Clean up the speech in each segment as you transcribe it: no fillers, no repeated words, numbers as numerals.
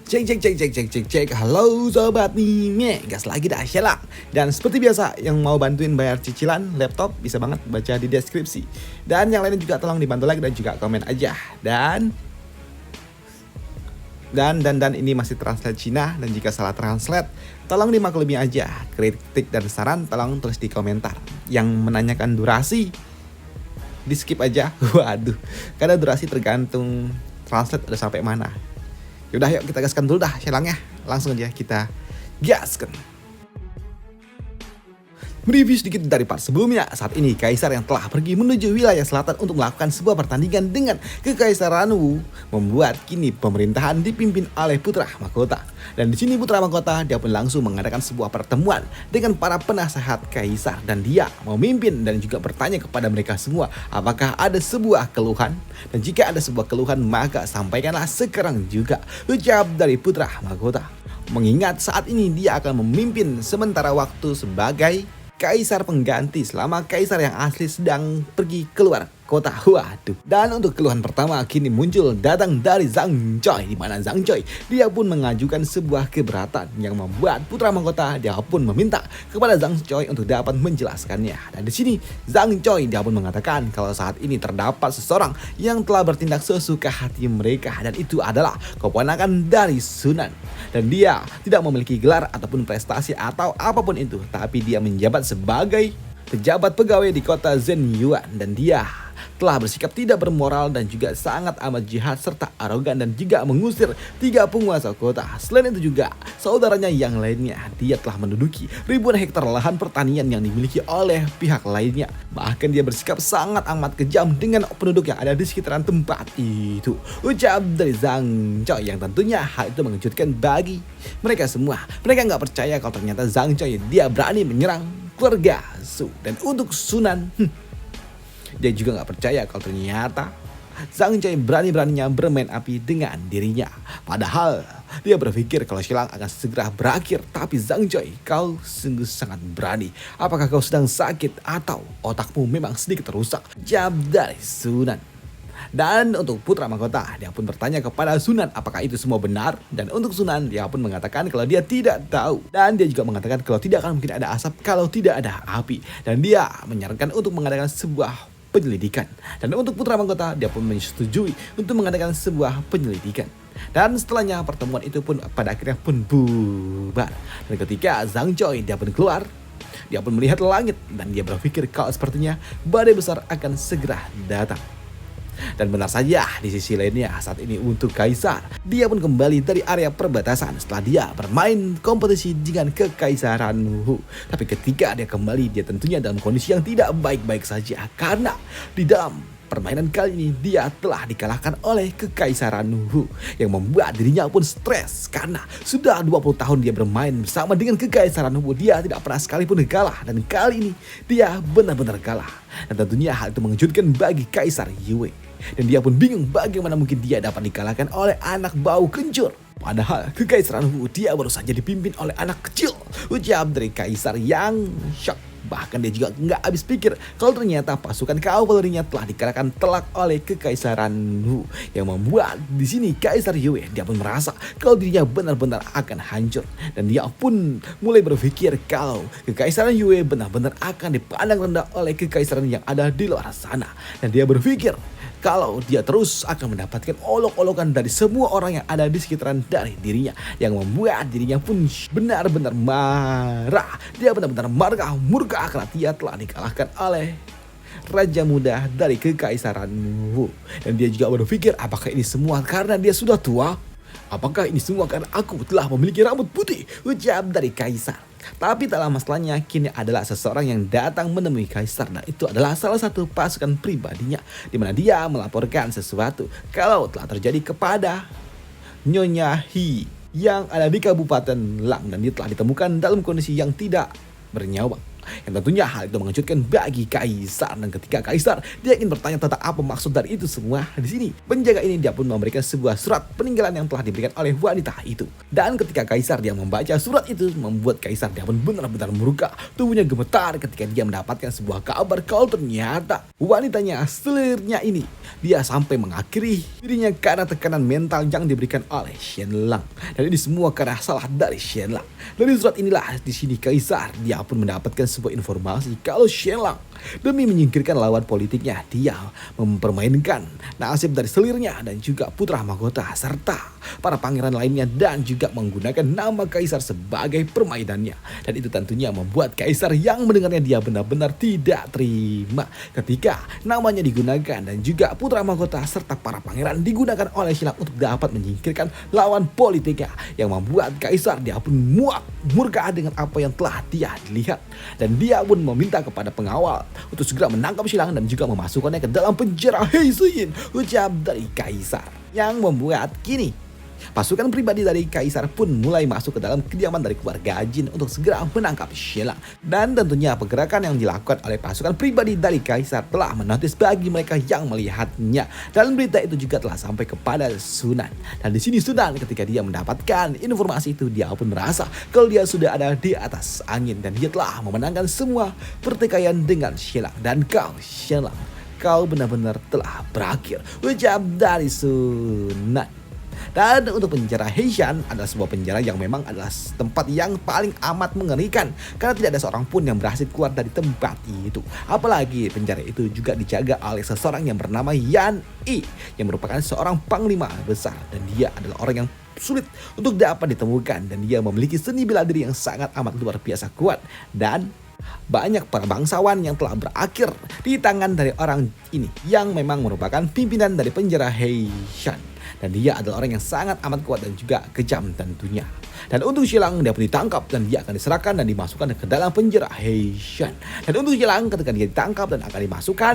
Cek cek cek cek cek cek cek. Halo sobat mime, gas lagi dah Sheila. Dan seperti biasa, yang mau bantuin bayar cicilan laptop bisa banget baca di deskripsi. Dan yang lainnya juga tolong dibantu like dan juga komen aja. Dan ini masih translate Cina, dan jika salah translate tolong dimaklumi aja. Kritik dan saran tolong tulis di komentar. Yang menanyakan durasi di skip aja. Waduh, karena durasi tergantung translate udah sampai mana. Yaudah yuk kita gaskan dulu dah Shelangnya. Langsung aja kita gaskan. Mereview sedikit dari part sebelumnya. Saat ini Kaisar yang telah pergi menuju wilayah selatan untuk melakukan sebuah pertandingan dengan Kekaisaran Wu membuat kini pemerintahan dipimpin oleh putra mahkota. Dan di sini putra mahkota dia pun langsung mengadakan sebuah pertemuan dengan para penasehat Kaisar, dan dia memimpin dan juga bertanya kepada mereka semua apakah ada sebuah keluhan, dan jika ada sebuah keluhan maka sampaikanlah sekarang juga, ucap dari putra mahkota. Mengingat saat ini dia akan memimpin sementara waktu sebagai Kaisar pengganti selama Kaisar yang asli sedang pergi keluar kota. Waduh. Dan untuk keluhan pertama kini muncul datang dari Zhang Choi, di mana Zhang Choi dia pun mengajukan sebuah keberatan yang membuat putra mahkota dia pun meminta kepada Zhang Choi untuk dapat menjelaskannya. Dan di sini Zhang Choi dia pun mengatakan kalau saat ini terdapat seseorang yang telah bertindak sesuka hati mereka, dan itu adalah keponakan dari Sunan. Dan dia tidak memiliki gelar ataupun prestasi atau apapun itu, tapi dia menjabat sebagai pejabat pegawai di kota Zhenyuan, dan dia telah bersikap tidak bermoral dan juga sangat amat jahat serta arogan dan juga mengusir 3 penguasa kota. Selain itu juga saudaranya yang lainnya dia telah menduduki ribuan hektar lahan pertanian yang dimiliki oleh pihak lainnya. Bahkan dia bersikap sangat amat kejam dengan penduduk yang ada di sekitaran tempat itu, ucap dari Zhang Choi, yang tentunya hal itu mengejutkan bagi mereka semua. Mereka nggak percaya kalau ternyata Zhang Choi dia berani menyerang keluarga Su. Dan untuk Sunan, dia juga gak percaya kalau ternyata Zhang Choi berani-beraninya bermain api dengan dirinya. Padahal dia berpikir kalau silang akan segera berakhir. Tapi Zhang Choi, kau sungguh sangat berani. Apakah kau sedang sakit atau otakmu memang sedikit rusak? Jawab dari Sunan. Dan untuk putra mahkota dia pun bertanya kepada Sunan apakah itu semua benar. Dan untuk Sunan dia pun mengatakan kalau dia tidak tahu. Dan dia juga mengatakan kalau tidak akan mungkin ada asap kalau tidak ada api. Dan dia menyarankan untuk mengadakan sebuah penyelidikan. Dan untuk putra mahkota dia pun menyetujui untuk mengadakan sebuah penyelidikan. Dan setelahnya pertemuan itu pun pada akhirnya pun bubar. Dan ketika Zhang Choi dia pun keluar, dia pun melihat langit dan dia berpikir kalau sepertinya badai besar akan segera datang. Dan benar saja, di sisi lainnya saat ini untuk Kaisar, dia pun kembali dari area perbatasan setelah dia bermain kompetisi dengan Kekaisaran Wu. Tapi ketika dia kembali, dia tentunya dalam kondisi yang tidak baik-baik saja, karena di dalam permainan kali ini dia telah dikalahkan oleh Kekaisaran Wu, yang membuat dirinya pun stres karena sudah 20 tahun dia bermain bersama dengan Kekaisaran Wu, dia tidak pernah sekalipun kalah, dan kali ini dia benar-benar kalah. Dan tentunya hal itu mengejutkan bagi Kaisar Yue. Dan dia pun bingung bagaimana mungkin dia dapat dikalahkan oleh anak bau kencur. Padahal Kekaisaran Wu dia baru saja dipimpin oleh anak kecil, ucap dari Kaisar yang shock. Bahkan dia juga nggak habis pikir kalau ternyata pasukan kavalerinya telah dikalahkan telak oleh Kekaisaran Wu, yang membuat di sini Kaisar Yue dia pun merasa kalau dirinya benar-benar akan hancur. Dan dia pun mulai berpikir kalau Kekaisaran Yue benar-benar akan dipandang rendah oleh kekaisaran yang ada di luar sana. Dan dia berpikir kalau dia terus akan mendapatkan olok-olokan dari semua orang yang ada di sekitaran dari dirinya, yang membuat dirinya pun benar-benar marah. Dia benar-benar marah, murka karena dia telah dikalahkan oleh Raja Muda dari Kekaisaran Wu. Dan dia juga berpikir apakah ini semua karena dia sudah tua? Apakah ini semua karena aku telah memiliki rambut putih? Ucap dari Kaisar. Tapi tak lama setelahnya kini adalah seseorang yang datang menemui Kaisar, dan itu adalah salah satu pasukan pribadinya, di mana dia melaporkan sesuatu kalau telah terjadi kepada Nyonya He yang ada di Kabupaten Lang, dan dia telah ditemukan dalam kondisi yang tidak bernyawa. Yang tentunya hal itu mengejutkan bagi Kaisar, dan ketika Kaisar dia ingin bertanya tentang apa maksud dari itu semua, di sini penjaga ini dia pun memberikan sebuah surat peninggalan yang telah diberikan oleh wanita itu. Dan ketika Kaisar dia membaca surat itu, membuat Kaisar dia pun benar-benar murka, tubuhnya gemetar ketika dia mendapatkan sebuah kabar kalau ternyata wanitanya selirnya ini dia sampai mengakhiri dirinya karena tekanan mental yang diberikan oleh Shenlang. Dan ini semua karena salah dari Shenlang. Dari surat inilah di sini Kaisar dia pun mendapatkan sebuah informasi kalau Shenlang demi menyingkirkan lawan politiknya, dia mempermainkan nasib dari selirnya dan juga putra mahkota serta para pangeran lainnya, dan juga menggunakan nama Kaisar sebagai permainannya. Dan itu tentunya membuat Kaisar yang mendengarnya dia benar-benar tidak terima ketika namanya digunakan dan juga putra mahkota serta para pangeran digunakan oleh Shenlang untuk dapat menyingkirkan lawan politiknya, yang membuat Kaisar dia pun murka dengan apa yang telah dia lihat, dan dia pun meminta kepada pengawal untuk segera menangkap Shenlang dan juga memasukkannya ke dalam penjara. Hei Suyin, ucap dari Kaisar, yang membuat kini pasukan pribadi dari Kaisar pun mulai masuk ke dalam kediaman dari keluarga Jin untuk segera menangkap Shenlang. Dan tentunya pergerakan yang dilakukan oleh pasukan pribadi dari Kaisar telah menotis bagi mereka yang melihatnya. Dan berita itu juga telah sampai kepada Sunan. Dan di sini Sunan ketika dia mendapatkan informasi itu, dia pun merasa kalau dia sudah ada di atas angin dan dia telah memenangkan semua pertikaian dengan Shenlang. Dan kau Shenlang, kau benar-benar telah berakhir, ucap dari Sunan. Dan untuk penjara Heishan adalah sebuah penjara yang memang adalah tempat yang paling amat mengerikan, karena tidak ada seorang pun yang berhasil keluar dari tempat itu. Apalagi penjara itu juga dijaga oleh seseorang yang bernama Yan Yi, yang merupakan seorang panglima besar, dan dia adalah orang yang sulit untuk dapat ditemukan, dan dia memiliki seni bela diri yang sangat amat luar biasa kuat. Dan banyak para bangsawan yang telah berakhir di tangan dari orang ini, yang memang merupakan pimpinan dari penjara Heishan. Dan dia adalah orang yang sangat amat kuat dan juga kejam tentunya. Dan untuk Shenlang dia pun ditangkap dan dia akan diserahkan dan dimasukkan ke dalam penjara Heishan. Dan untuk Shenlang ketika dia ditangkap dan akan dimasukkan,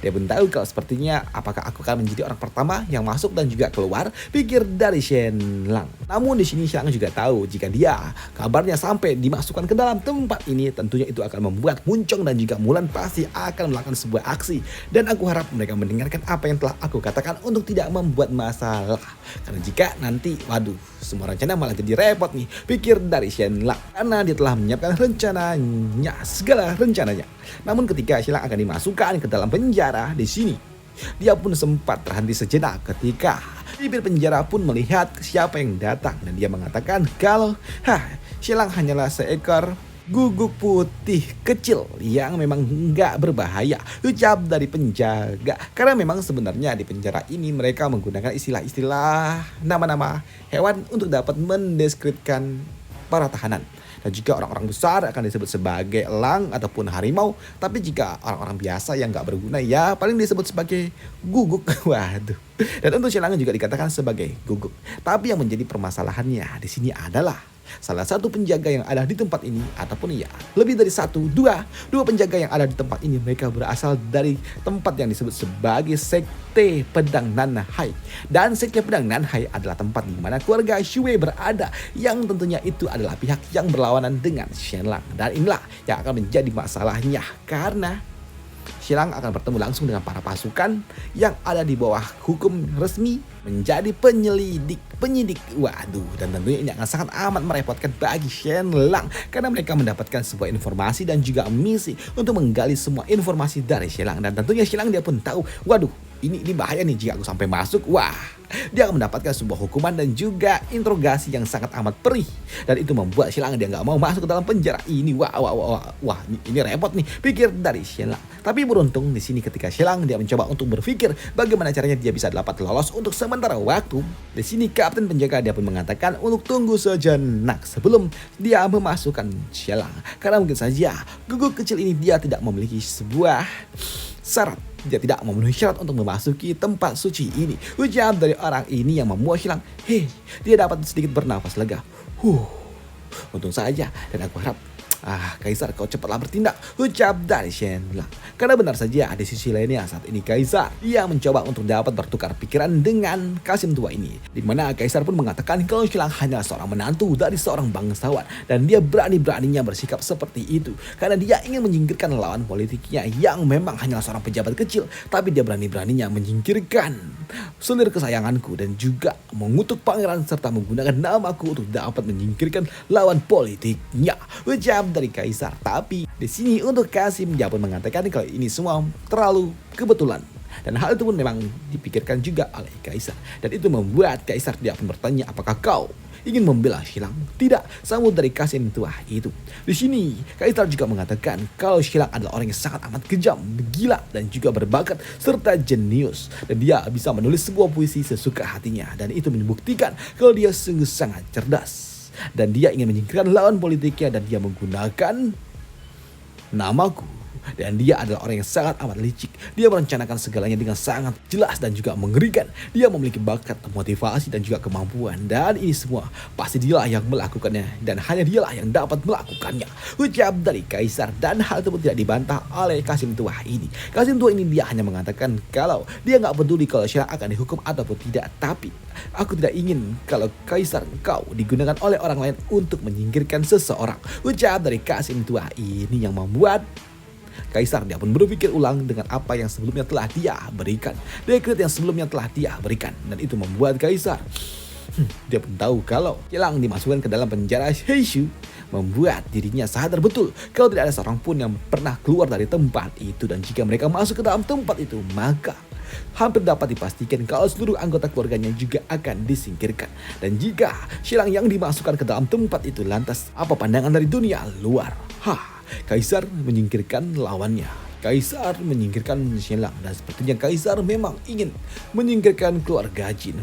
dia pun tahu kalau sepertinya apakah aku akan menjadi orang pertama yang masuk dan juga keluar, pikir dari Shenlang. Namun di sini Shenlang juga tahu jika dia kabarnya sampai dimasukkan ke dalam tempat ini, tentunya itu akan membuat Muncong dan juga Mulan pasti akan melakukan sebuah aksi. Dan aku harap mereka mendengarkan apa yang telah aku katakan untuk tidak membuat masalah. Karena jika nanti, waduh, semua rencana malah jadi repot nih, pikir dari Shenlang. Karena dia telah menyiapkan rencananya, segala rencananya. Namun ketika Shenlang akan dimasukkan ke dalam penjara, di sini dia pun sempat terhenti sejenak ketika bibir penjara pun melihat siapa yang datang, dan dia mengatakan kalau Shenlang hanyalah seekor guguk putih kecil yang memang nggak berbahaya, ucap dari penjaga. Karena memang sebenarnya di penjara ini mereka menggunakan istilah-istilah nama-nama hewan untuk dapat mendeskripsikan para tahanan. Dan jika orang-orang besar akan disebut sebagai elang ataupun harimau. Tapi jika orang-orang biasa yang nggak berguna ya paling disebut sebagai guguk. Waduh. Dan untuk Shenlang juga dikatakan sebagai guguk. Tapi yang menjadi permasalahannya di sini adalah salah satu penjaga yang ada di tempat ini, ataupun ya lebih dari dua penjaga yang ada di tempat ini, mereka berasal dari tempat yang disebut sebagai Sekte Pedang Nanhai. Dan Sekte Pedang Nanhai adalah tempat di mana keluarga Shui berada, yang tentunya itu adalah pihak yang berlawanan dengan Shenlang. Dan inilah yang akan menjadi masalahnya, karena Shenlang akan bertemu langsung dengan para pasukan yang ada di bawah hukum resmi menjadi penyidik. Waduh, dan tentunya ini akan sangat amat merepotkan bagi Shenlang, karena mereka mendapatkan sebuah informasi dan juga misi untuk menggali semua informasi dari Shenlang. Dan tentunya Shenlang dia pun tahu, waduh, ini bahaya nih jika aku sampai masuk. Wah, dia akan mendapatkan sebuah hukuman dan juga interogasi yang sangat amat perih. Dan itu membuat Shenlang dia nggak mau masuk ke dalam penjara ini. Wah, ini repot nih, pikir dari Shenlang. Tapi beruntung di sini ketika Shenlang dia mencoba untuk berpikir bagaimana caranya dia bisa dapat lolos untuk sementara waktu. Di sini kapten penjaga dia pun mengatakan untuk tunggu sejenak sebelum dia memasukkan Shenlang. Karena mungkin saja guguk kecil ini dia tidak memiliki sebuah syarat. Dia tidak memenuhi syarat untuk memasuki tempat suci ini, ucap dari orang ini yang membuat Shenlang, dia dapat sedikit bernafas lega. Untung saja, dan aku harap Kaisar, kau cepatlah bertindak, ucap dari Shenlang. Karena benar saja di sisi lainnya saat ini Kaisar, ia mencoba untuk dapat bertukar pikiran dengan Kasim tua ini. Dimana Kaisar pun mengatakan kalau Shenlang hanyalah seorang menantu dari seorang bangsawan. Dan dia berani-beraninya bersikap seperti itu. Karena dia ingin menyingkirkan lawan politiknya yang memang hanyalah seorang pejabat kecil. Tapi dia berani-beraninya menyingkirkan selir kesayanganku dan juga mengutuk pangeran serta menggunakan namaku untuk dapat menyingkirkan lawan politiknya, ucap dari Kaisar. Tapi di sini untuk Kasim, dia pun mengatakan kalau ini semua terlalu kebetulan. Dan hal itu pun memang dipikirkan juga oleh Kaisar. Dan itu membuat Kaisar dia pun bertanya, apakah kau ingin membela Xilang? Tidak, sambut dari Kasim tua itu. Di sini Kaisar juga mengatakan kalau Xilang adalah orang yang sangat amat kejam, gila dan juga berbakat serta jenius. Dan dia bisa menulis sebuah puisi sesuka hatinya. Dan itu membuktikan kalau dia sungguh sangat cerdas. Dan dia ingin menyingkirkan lawan politiknya dan dia menggunakan namaku. Dan dia adalah orang yang sangat amat licik. Dia merencanakan segalanya dengan sangat jelas dan juga mengerikan. Dia memiliki bakat, motivasi dan juga kemampuan. Dan ini semua pasti dialah yang melakukannya. Dan hanya dialah yang dapat melakukannya, ucap dari Kaisar. Dan hal itu pun tidak dibantah oleh Kasim tua ini. Kasim tua ini dia hanya mengatakan kalau dia nggak peduli kalau Xilang akan dihukum ataupun tidak. Tapi aku tidak ingin kalau Kaisar kau digunakan oleh orang lain untuk menyingkirkan seseorang, ucap dari Kasim tua ini yang membuat Kaisar dia pun berpikir ulang dengan apa yang sebelumnya telah dia berikan. Dekret yang sebelumnya telah dia berikan. Dan itu membuat Kaisar dia pun tahu kalau Xilang dimasukkan ke dalam penjara Heishu, membuat dirinya sadar betul kalau tidak ada seorang pun yang pernah keluar dari tempat itu. Dan jika mereka masuk ke dalam tempat itu, maka hampir dapat dipastikan kalau seluruh anggota keluarganya juga akan disingkirkan. Dan jika Xilang yang dimasukkan ke dalam tempat itu, lantas apa pandangan dari dunia luar? Kaisar menyingkirkan lawannya. Kaisar menyingkirkan Xilang. Dan sepertinya Kaisar memang ingin menyingkirkan keluarga Jin.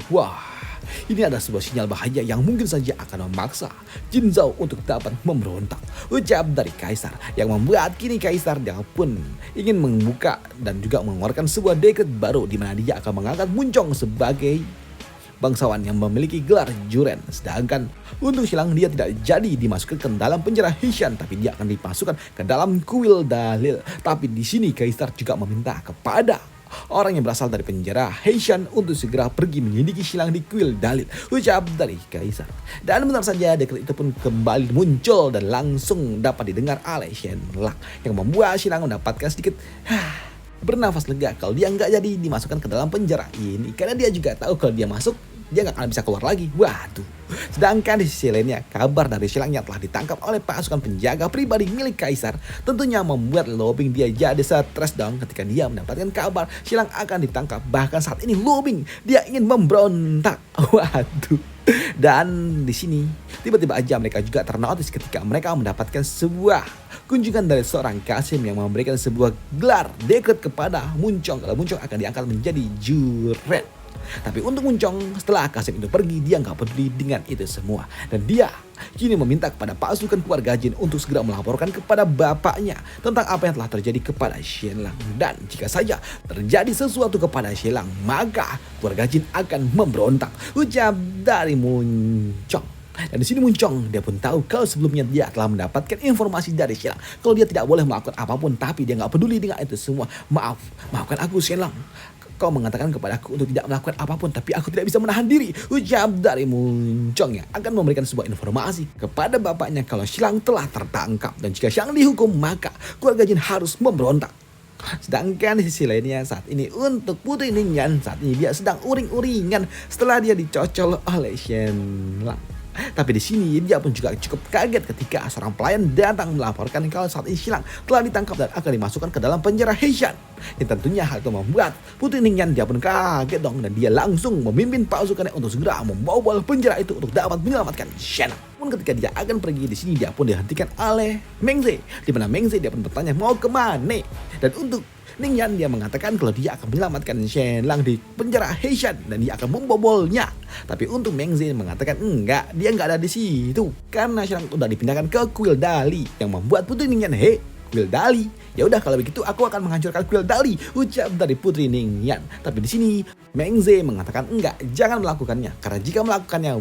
Ini adalah sebuah sinyal bahaya yang mungkin saja akan memaksa Jin Zhao untuk dapat memberontak, ucap dari Kaisar. Yang membuat kini Kaisar dia pun ingin membuka dan juga mengeluarkan sebuah dekret baru di mana dia akan mengangkat Muncong sebagai bangsawan yang memiliki gelar Juren. Sedangkan untuk Xilang dia tidak jadi dimasukkan ke dalam penjara Heishan, tapi dia akan dimasukkan ke dalam kuil Dalil. Tapi di sini Kaisar juga meminta kepada orang yang berasal dari penjara Heishan untuk segera pergi menyelidiki Xilang di kuil Dalil, ucap dari Kaisar. Dan benar saja dekret itu pun kembali muncul dan langsung dapat didengar oleh Shenlang, yang membuat Xilang mendapatkan sedikit bernafas lega kalau dia nggak jadi dimasukkan ke dalam penjara ini. Karena dia juga tahu kalau dia masuk, dia nggak akan bisa keluar lagi. Waduh. Sedangkan di sisi lainnya, kabar dari Xilang yang telah ditangkap oleh pasukan penjaga pribadi milik Kaisar tentunya membuat Lu Bing dia jadi stres dong ketika dia mendapatkan kabar Xilang akan ditangkap. Bahkan saat ini Lu Bing dia ingin memberontak. Waduh. Dan di sini tiba-tiba aja mereka juga ternotis ketika mereka mendapatkan sebuah kunjungan dari seorang Kasim yang memberikan sebuah gelar dekret kepada Muncong kalau Muncong akan diangkat menjadi Juren. Tapi untuk Muncong, setelah Kasim itu pergi, dia nggak peduli dengan itu semua. Dan dia kini meminta kepada pasukan keluarga Jin untuk segera melaporkan kepada bapaknya tentang apa yang telah terjadi kepada Shenlang. Dan jika saja terjadi sesuatu kepada Shenlang, maka keluarga Jin akan memberontak, ucap dari Muncong. Dan di sini Muncong dia pun tahu kalau sebelumnya dia telah mendapatkan informasi dari Shenlang kalau dia tidak boleh melakukan apapun, tapi dia nggak peduli dengan itu semua. Maafkan aku Shenlang. Kau mengatakan kepadaku untuk tidak melakukan apapun, tapi aku tidak bisa menahan diri, ucap dari Muncong yang akan memberikan sebuah informasi kepada bapaknya kalau Xilang telah tertangkap. Dan jika Xilang dihukum, maka keluarga Jin harus memberontak. Sedangkan di sisi lainnya saat ini untuk Putri Ningyan, saat ini dia sedang uring-uringan setelah dia dicocol oleh Shenlang. Tapi di sini dia pun juga cukup kaget ketika seorang pelayan datang melaporkan kalau saat ini Xilang telah ditangkap dan akan dimasukkan ke dalam penjara Heishan. Yang tentunya hal itu membuat Putri Ningyan dia pun kaget dong, dan dia langsung memimpin pasukannya untuk segera membobol penjara itu untuk dapat menyelamatkan Shenlang. Pun ketika dia akan pergi di sini dia pun dihentikan oleh Mengze, di mana Mengze dia pun bertanya mau kemana. Dan untuk Ningyan dia mengatakan kalau dia akan menyelamatkan Shenlang di penjara Heishan dan dia akan membobolnya. Tapi untuk Mengze mengatakan enggak, dia enggak ada di situ karena Shenlang sudah dipindahkan ke kuil Dali, yang membuat Putri Ningyan kuil Dali. Ya udah kalau begitu aku akan menghancurkan kuil Dali, ucap dari Putri Ningyan. Tapi di sini Meng Ze mengatakan enggak, jangan melakukannya karena jika melakukannya,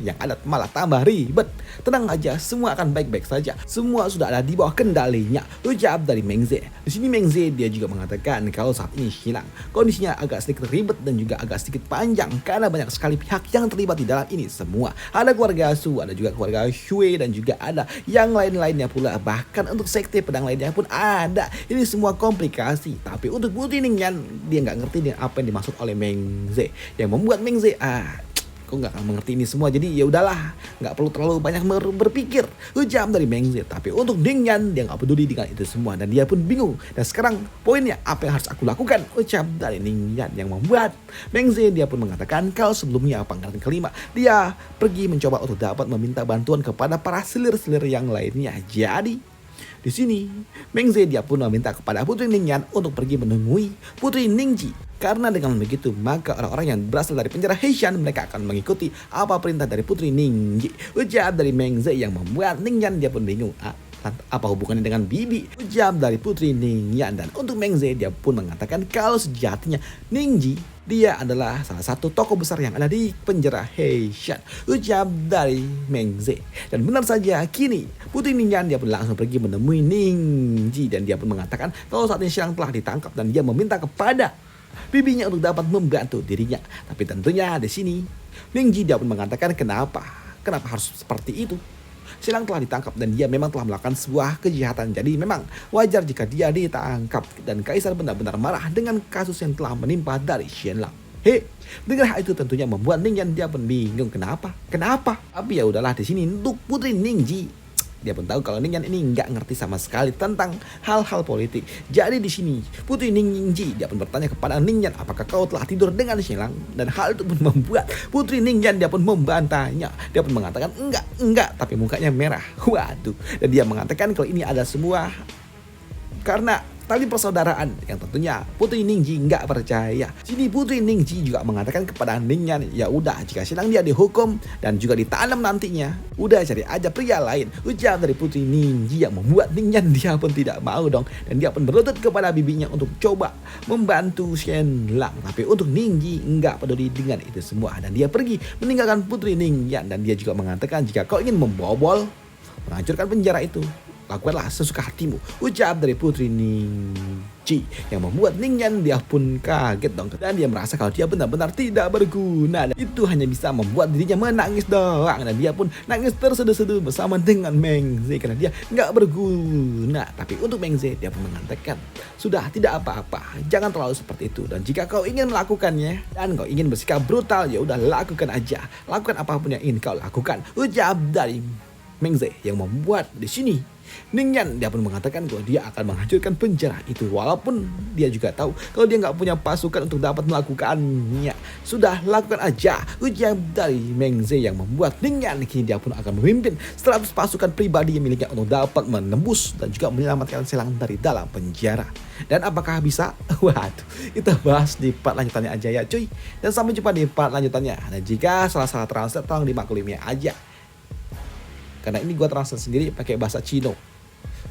yang ada malah tambah ribet. Tenang aja, semua akan baik-baik saja. Semua sudah ada di bawah kendalinya, ucap dari Meng Ze. Di sini Meng Ze dia juga mengatakan kalau saat ini Xilang kondisinya agak sedikit ribet dan juga agak sedikit panjang karena banyak sekali pihak yang terlibat di dalam ini semua. Ada keluarga Su, ada juga keluarga Shui dan juga ada yang lain-lainnya pula. Bahkan untuk sekte pedang lainnya pun ada. Ini semua komplikasi. Tapi untuk Putri Ningyan dia nggak ngerti apa yang dimaksud oleh Meng Ze, yang membuat Meng Ze kok nggak akan mengerti ini semua. Jadi ya udahlah, nggak perlu terlalu banyak berpikir, ucap dari Meng Ze. Tapi untuk Ningyan dia nggak peduli dengan itu semua dan dia pun bingung. Dan sekarang poinnya apa yang harus aku lakukan, ucap dari Ningyan, yang membuat Meng Ze dia pun mengatakan kalau sebelumnya Pangeran kelima dia pergi mencoba untuk dapat meminta bantuan kepada para selir-selir yang lainnya. Jadi di sini, Meng Ze dia pun meminta kepada Putri Ningyan untuk pergi menemui Putri Ningji. Karena dengan begitu, maka orang-orang yang berasal dari penjara Heishan mereka akan mengikuti apa perintah dari Putri Ningji. Ucap dari Meng Ze yang membuat Ningyan dia pun bingung. Apa hubungannya dengan bibi? Ucap dari Putri Ningyan. Dan untuk Meng Ze dia pun mengatakan kalau sejatinya Ningji dia adalah salah satu tokoh besar yang ada di penjara Heishan, ucap dari Meng Ze. Dan benar saja, kini Putri Ningyan dia pun langsung pergi menemui Ningji dan dia pun mengatakan kalau saat ini Xilang telah ditangkap dan dia meminta kepada bibinya untuk dapat membantu dirinya. Tapi tentunya di sini Ningji dia pun mengatakan kenapa harus seperti itu. Xilang telah ditangkap dan dia memang telah melakukan sebuah kejahatan. Jadi memang wajar jika dia ditangkap. Dan Kaisar benar-benar marah dengan kasus yang telah menimpa dari Xianlang. Dengar hal itu tentunya membuat Ningyan dia pun bingung kenapa. Tapi ya udahlah, di sini untuk Putri Ningji dia pun tahu kalau Ningyan ini nggak ngerti sama sekali tentang hal-hal politik. Jadi di sini Putri Ningji dia pun bertanya kepada Ningyan, apakah kau telah tidur dengan Xilang? Dan hal itu pun membuat Putri Ningyan dia pun membantahnya. Dia pun mengatakan enggak, tapi mukanya merah. Waduh. Dan dia mengatakan kalau ini ada semua karena tali persaudaraan, yang tentunya Putri Ningji nggak percaya. Sini Putri Ningji juga mengatakan kepada Ningyan, ya udah jika Xilang dia dihukum dan juga ditanam nantinya, udah cari aja pria lain, ucap dari Putri Ningji, yang membuat Ningyan dia pun tidak mau dong. Dan dia pun berlutut kepada bibinya untuk coba membantu Xianlang. Tapi untuk Ningji nggak peduli dengan itu semua dan dia pergi meninggalkan Putri Ningyan. Dan dia juga mengatakan jika kau ingin membobol, menghancurkan penjara itu, lakukanlah sesuka hatimu, ucap dari Putri Ningji, yang membuat Ningyan dia pun kaget dong. Dan dia merasa kalau dia benar-benar tidak berguna. Dan itu hanya bisa membuat dirinya menangis doang. Dan dia pun nangis terseduh-seduh bersama dengan Meng Ze karena dia nggak berguna. Tapi untuk Meng Ze dia pun mengatakan, sudah tidak apa-apa, jangan terlalu seperti itu. Dan jika kau ingin melakukannya dan kau ingin bersikap brutal, ya udah lakukan aja. Lakukan apapun yang ingin kau lakukan, ucap dari Meng Ze, yang membuat di sini Ningyan dia pun mengatakan kalau dia akan menghancurkan penjara itu, walaupun dia juga tahu kalau dia nggak punya pasukan untuk dapat melakukannya. Sudah lakukan aja, ujar dari Meng Ze, yang membuat Ningyan kini dia pun akan memimpin 100 pasukan pribadi yang miliknya untuk dapat menembus dan juga menyelamatkan Xilang dari dalam penjara. Dan apakah bisa? Waduh, kita bahas di part lanjutannya aja ya cuy. Dan sampai jumpa di part lanjutannya. Dan jika salah-salah translate tolong dimaklumi aja, karena ini gue translate sendiri pakai bahasa Cino.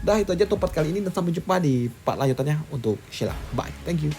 Dah itu aja untuk part kali ini dan sampai jumpa di part lanjutannya untuk Xilang. Bye, thank you.